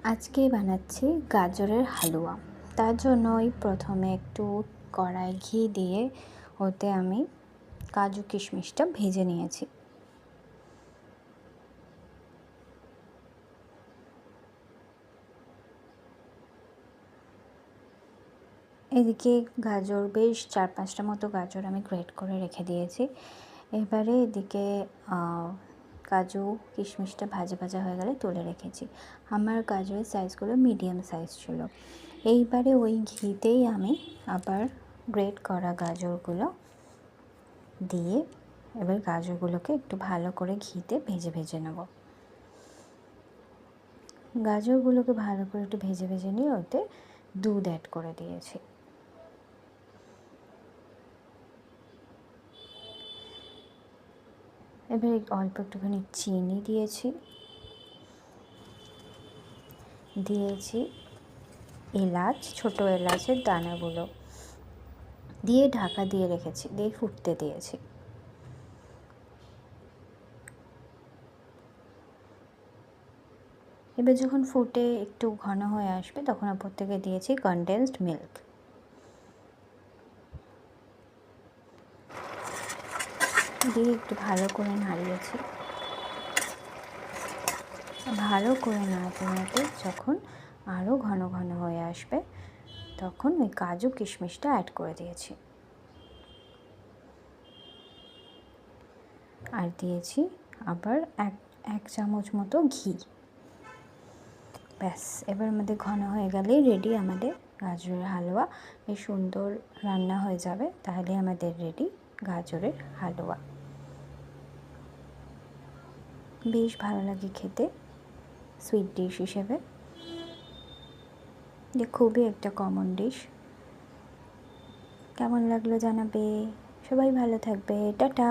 আজকে বানাচ্ছি গাজরের হালুয়া। তার জন্য প্রথমে একটু কড়াই ঘি দিয়ে ওতে আমি কাজু কিশমিশটা ভেজে নিয়েছি। এদিকে গাজর বেশ 4-5টা মতো গাজর আমি গ্রেট করে রেখে দিয়েছি। এবারে এদিকে কাজু কিশমিশটা ভাজা ভাজা হয়ে গেলে তুলে রেখেছি। আমার গাজরের সাইজগুলো মিডিয়াম সাইজ ছিল। এইবারে ওই ঘিতেই আমি আবার গ্রেট করা গাজরগুলো দিয়ে এবার গাজরগুলোকে একটু ভালো করে ঘিতে ভেজে ভেজে নেব। গাজরগুলোকে ভালো করে একটু ভেজে ভেজে নিয়ে ওতে দুধ অ্যাড করে দিয়েছি। এবার অল্প একটুখানি চিনি দিয়েছি এলাচ, ছোট এলাচের দানাগুলো দিয়ে ঢাকা দিয়ে রেখেছি, দিয়ে ফুটতে দিয়েছি। এবার যখন ফুটে একটু ঘন হয়ে আসবে তখন ওপর থেকে দিয়েছি কনডেন্সড মিল্ক। দিয়ে একটু ভালো করে নাড়িয়েছি। ভালো করে নাড়তে নাড়তে যখন আরও ঘন ঘন হয়ে আসবে তখন ওই কাজু কিশমিশটা অ্যাড করে দিয়েছি। আর দিয়েছি আবার এক চামচ মতো ঘি। ব্যাস, এবার আমাদের ঘন হয়ে গেলেই রেডি আমাদের গাজরের হালুয়া। বেশ সুন্দর রান্না হয়ে যাবে, তাহলে আমাদের রেডি গাজরের হালুয়া। বেশ ভালো লাগে খেতে সুইট ডিশ হিসেবে। যে খুবই একটা কমন ডিশ। কেমন লাগলো জানাবে। সবাই ভালো থাকবে। টাটা।